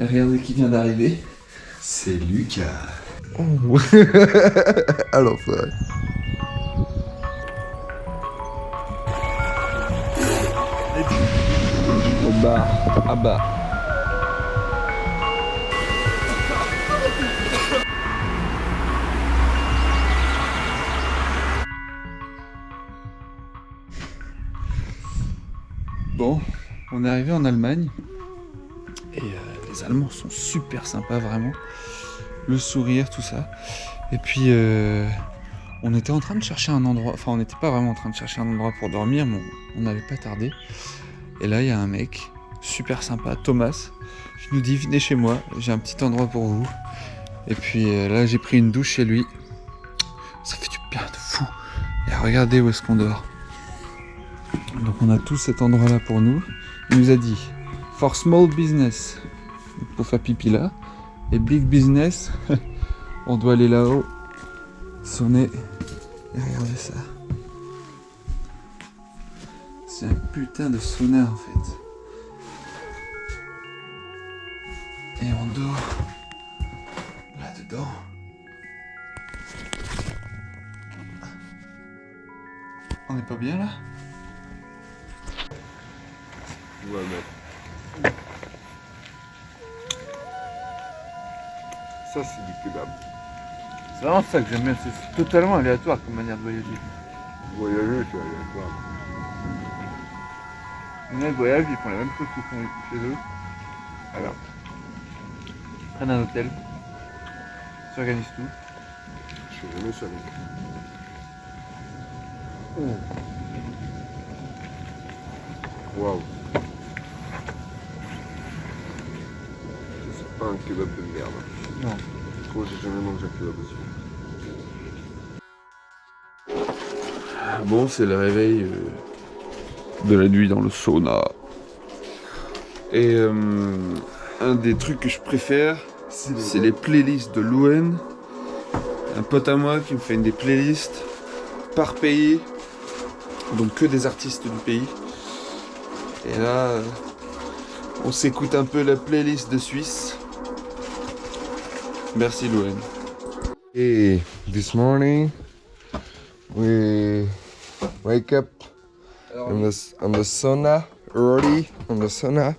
Et regardez qui vient d'arriver. C'est Lucas. Oh. Alors ça. Au bar, à bas. Bon, on est arrivé en Allemagne. Et les Allemands sont super sympas, vraiment. Le sourire, tout ça. Et puis, on était en train de chercher un endroit. Enfin, on n'était pas vraiment en train de chercher un endroit pour dormir, mais on n'avait pas tardé. Et là, il y a un mec, super sympa, Thomas, qui nous dit: venez chez moi, j'ai un petit endroit pour vous. Et puis là, j'ai pris une douche chez lui. Ça fait du bien de fou. Et regardez où est-ce qu'on dort. Donc, on a tout cet endroit-là pour nous. Il nous a dit: for small business, pour faire pipi là. Et big business, on doit aller là-haut, sonner. Et regardez ça. C'est un putain de sauna en fait. Et on dort là-dedans. On n'est pas bien là? Ouais, mec. Ça, c'est du kebab. C'est vraiment ça que j'aime bien, c'est totalement aléatoire comme manière de voyager. Voyager, c'est aléatoire. Les mecs voyagent, ils font la même chose qu'ils font chez eux. Alors, ils prennent un hôtel, ils s'organisent tout. Je fais jamais ça, mec. Waouh. C'est pas un kebab de merde. Non. Moi, j'ai jamais mangé un kebab aussi. Bon, c'est le réveil de la nuit dans le sauna. Et un des trucs que je préfère, c'est les playlists de l'ON. Un pote à moi qui me fait des playlists par pays, donc que des artistes du pays. Et là, on s'écoute un peu la playlist de Suisse. Merci l'ON. Hey, this morning we wake up on the sauna early on the sauna,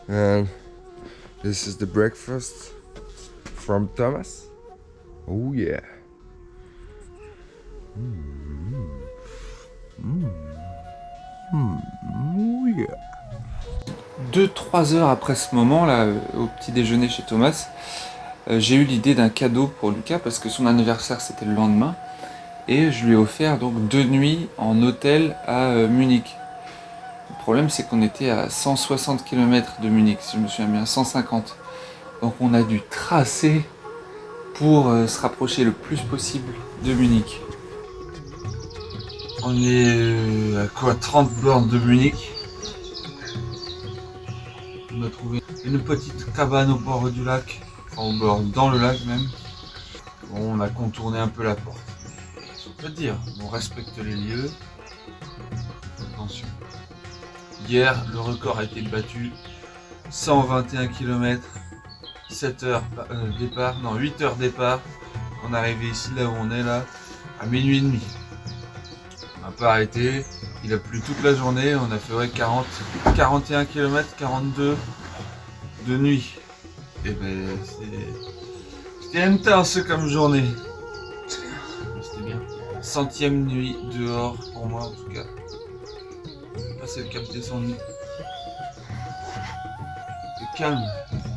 and this is the breakfast from Thomas. Oh yeah. Oh yeah. 2-3 heures après ce moment là, au petit déjeuner chez Thomas, j'ai eu l'idée d'un cadeau pour Lucas parce que son anniversaire c'était le lendemain et je lui ai offert donc 2 nuits en hôtel à Munich. Le problème c'est qu'on était à 160 km de Munich, si je me souviens bien, 150. Donc on a dû tracer pour se rapprocher le plus possible de Munich. On est à quoi, 30 bornes de Munich. On a trouvé une petite cabane au bord du lac, enfin au bord, dans le lac même. Bon, on a contourné un peu la porte. On peut dire, on respecte les lieux. Attention. Hier, le record a été battu. 121 km, 7 heures départ, non 8 heures départ. On est arrivé ici, là où on est là, à minuit et demi. On n'a pas arrêté. Il a plu toute la journée, on a fait ouais, 41 km, 42 de nuit. Et ben c'était intense comme journée. C'était bien. 100e nuit dehors pour moi en tout cas. Passer le cap des ennuis. C'est calme,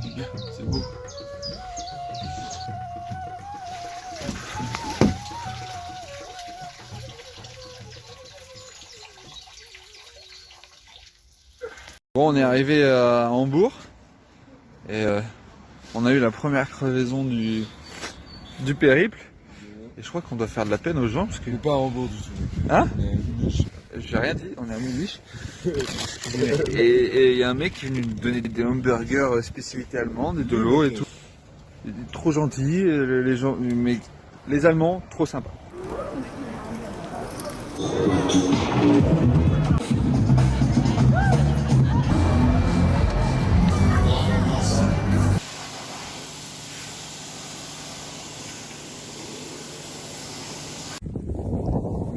c'est bien, c'est beau. Bon, on est arrivé à Hambourg et on a eu la première crevaison du périple. Et je crois qu'on doit faire de la peine aux gens parce que. On n'est pas à Hambourg du tout. Hein? On est à Munich. J'ai rien dit, on est à Munich. Et il y a un mec qui est venu nous donner des hamburgers spécialité allemande et de l'eau et tout. Il est trop gentil, les gens, mais les Allemands, trop sympas.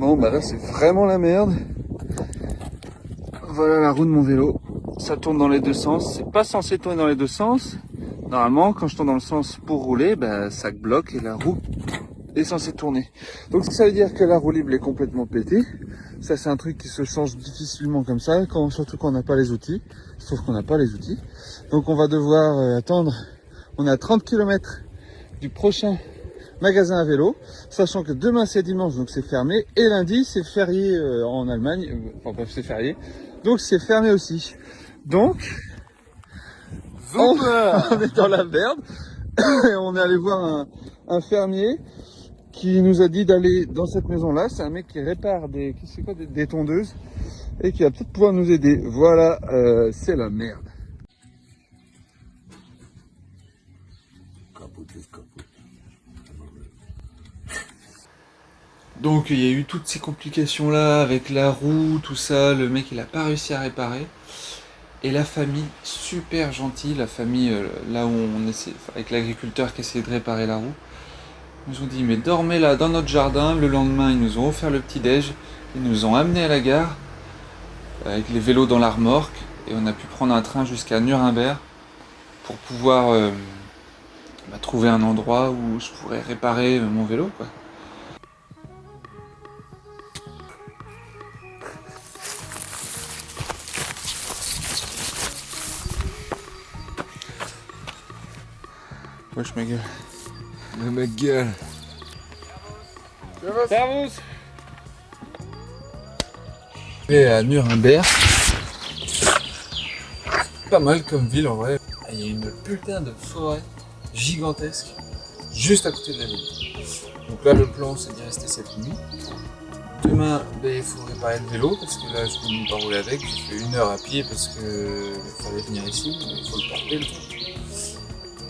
Bon bah là c'est vraiment la merde. Voilà la roue de mon vélo. Ça tourne dans les deux sens. C'est pas censé tourner dans les deux sens. Normalement quand je tourne dans le sens pour rouler, bah, ça bloque et la roue est censée tourner. Donc ça veut dire que la roue libre est complètement pétée. Ça c'est un truc qui se change difficilement comme ça, surtout quand on n'a pas les outils. Sauf qu'on n'a pas les outils. Donc on va devoir attendre. On est à 30 km du prochain magasin à vélo, sachant que demain c'est dimanche donc c'est fermé et lundi c'est férié en Allemagne, enfin bref c'est férié, donc c'est fermé aussi. Donc on est dans la merde. On est allé voir un fermier qui nous a dit d'aller dans cette maison là. C'est un mec qui répare des tondeuses et qui va peut-être pouvoir nous aider. Voilà, c'est la merde. Donc il y a eu toutes ces complications là avec la roue, tout ça, le mec il a pas réussi à réparer. Et la famille, super gentille, la famille là où on essaie, avec l'agriculteur qui essayait de réparer la roue, ils nous ont dit mais dormez là dans notre jardin. Le lendemain ils nous ont offert le petit déj, ils nous ont amenés à la gare avec les vélos dans la remorque et on a pu prendre un train jusqu'à Nuremberg pour pouvoir trouver un endroit où je pourrais réparer mon vélo quoi. Wesh ma gueule. Ma gueule. Servus. Et à Nuremberg. Pas mal comme ville en vrai. Il y a une putain de forêt gigantesque juste à côté de la ville. Donc là le plan c'est d'y rester cette nuit. Demain il faut réparer le vélo parce que là je peux même pas rouler avec. J'ai fait 1 heure à pied parce que il fallait venir ici, mais il faut le porter le truc.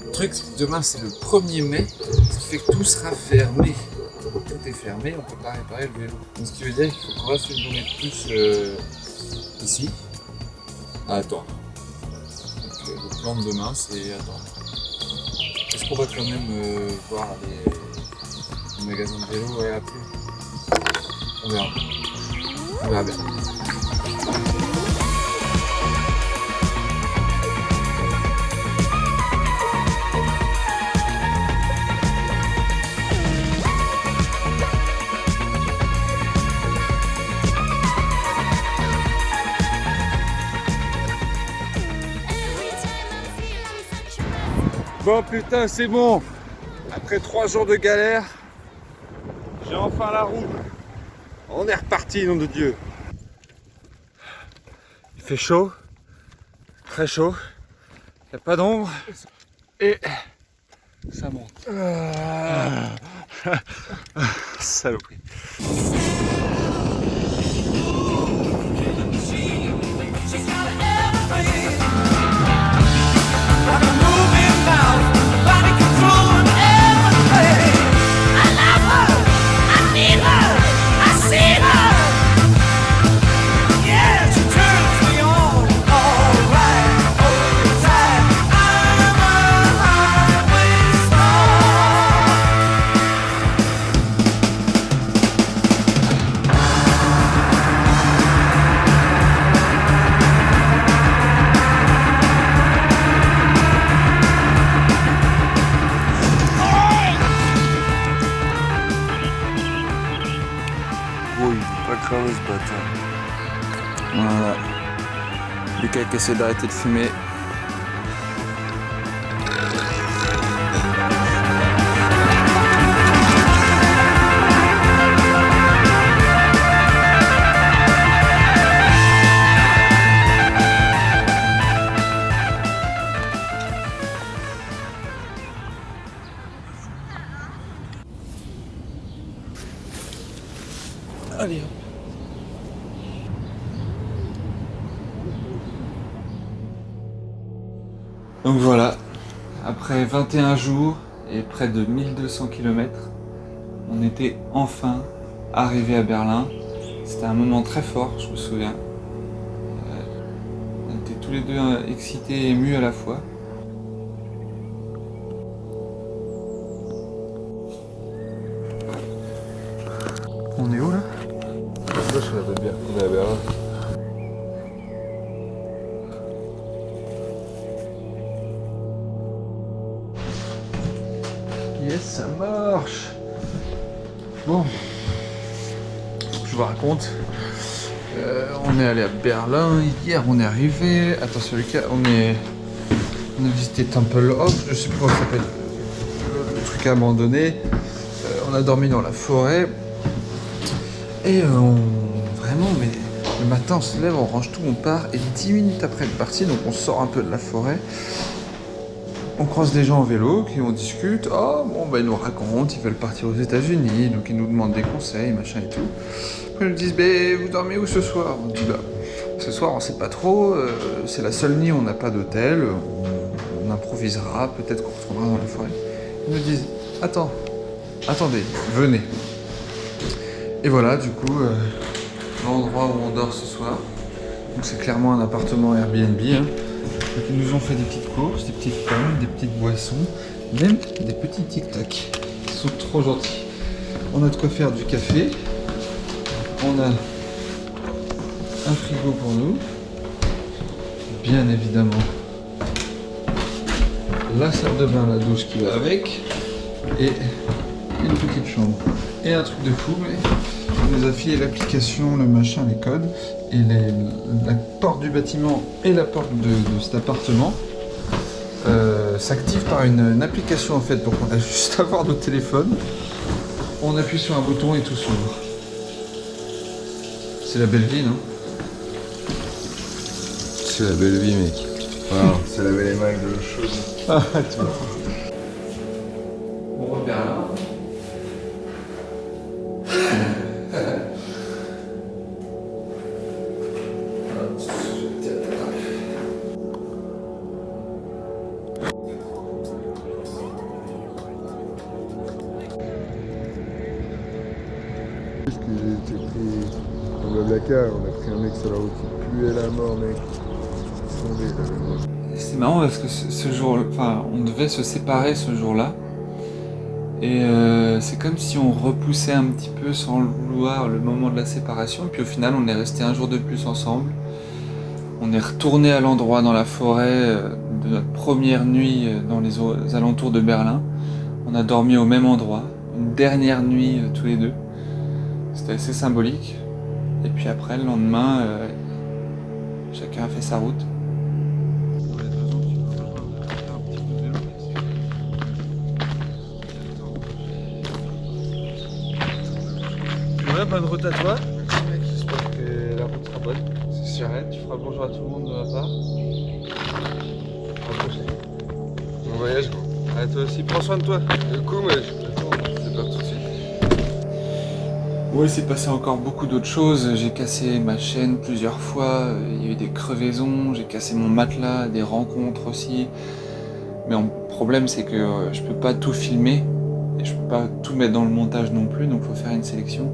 Le truc c'est que demain c'est le 1er mai, ce qui fait que tout sera fermé. Tout est fermé, on peut pas réparer le vélo. Donc ce qui veut dire qu'il faut qu'on reste une journée de plus ici à attendre. Donc le plan de demain c'est attendre. Est-ce qu'on va quand même voir les magasins de vélo à pied? On verra. On verra bien. Bon putain c'est bon. Après 3 jours de galère, j'ai enfin la roue. On est reparti, nom de Dieu. Il fait chaud, très chaud, il n'y a pas d'ombre et ça monte. Saloperie. Ce bâtard. Voilà. Lucas qui essaie d'arrêter de fumer. Allez hop. Donc voilà, après 21 jours et près de 1200 km, on était enfin arrivé à Berlin. C'était un moment très fort, je me souviens. On était tous les deux excités et émus à la fois. On est où là ? Yes, ça marche. Bon, faut que je vous raconte. On est allé à Berlin hier, on est arrivé. Attention Lucas, on a visité Temple of, je sais plus comment ça s'appelle, le truc abandonné. On a dormi dans la forêt. Et vraiment, mais le matin on se lève, on range tout, on part. Et 10 minutes après être parti, donc on sort un peu de la forêt. On croise des gens en vélo qui on discute. Oh, bon, bah, ils nous racontent, ils veulent partir aux États-Unis, donc ils nous demandent des conseils, machin et tout. Après, ils nous disent, vous dormez où ce soir? On dit, ce soir, on sait pas trop, c'est la seule nuit où on n'a pas d'hôtel, on improvisera, peut-être qu'on retournera dans la forêt. Ils nous disent, attendez, venez. Et voilà, du coup, l'endroit où on dort ce soir. Donc, c'est clairement un appartement Airbnb, hein. Donc ils nous ont fait des petites courses, des petites pommes, des petites boissons, même des petits tic-tac. Ils sont trop gentils. On a de quoi faire du café. On a un frigo pour nous. Bien évidemment. La salle de bain, la douche qui va avec. Et une petite chambre. Et un truc de fou, mais on nous a filé l'application, le machin, les codes. Et la porte du bâtiment et la porte de cet appartement s'activent par une application en fait. Donc on a juste à voir notre téléphone, on appuie sur un bouton et tout s'ouvre. C'est la belle vie, non? C'est la belle vie, mec. Wow, c'est laver les mains avec de l'eau chaude. Ah, tu vois. On repère là. Parce que j'ai été pris dans Blablacar, on a pris un mec sur la route qui puait la mort, mec. Tombé, là, C'est marrant parce que ce jour, enfin, on devait se séparer ce jour-là. Et c'est comme si on repoussait un petit peu sans le vouloir le moment de la séparation. Puis au final, on est resté un jour de plus ensemble. On est retourné à l'endroit dans la forêt de notre première nuit dans les alentours de Berlin. On a dormi au même endroit, une dernière nuit tous les deux. C'était assez symbolique. Et puis après, le lendemain, chacun a fait sa route. Ouais, bonne route à toi. Mec, j'espère que la route sera bonne. C'est sûr, tu feras bonjour à tout le monde de ma part. À la prochaine. Bon voyage, gros. À toi aussi, prends soin de toi. Du coup, moi, c'est pas tout de suite. Oui, c'est passé encore beaucoup d'autres choses. J'ai cassé ma chaîne plusieurs fois. Il y a eu des crevaisons, j'ai cassé mon matelas, des rencontres aussi. Mais le problème, c'est que je peux pas tout filmer. Et je peux pas tout mettre dans le montage non plus, donc il faut faire une sélection.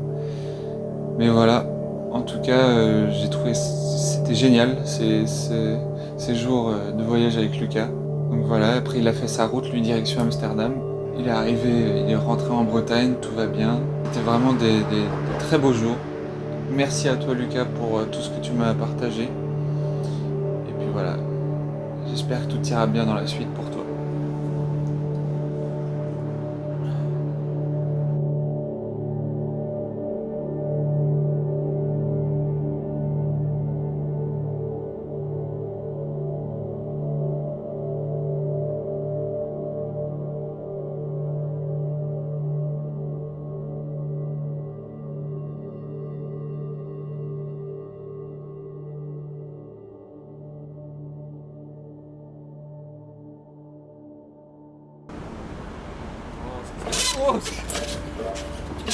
Mais voilà, en tout cas, j'ai trouvé c'était génial ces jours de voyage avec Lucas. Donc voilà, après il a fait sa route, lui direction Amsterdam. Il est arrivé, il est rentré en Bretagne, tout va bien. C'était vraiment des très beaux jours. Merci à toi Lucas pour tout ce que tu m'as partagé. Et puis voilà, j'espère que tout ira bien dans la suite pour toi. Oh,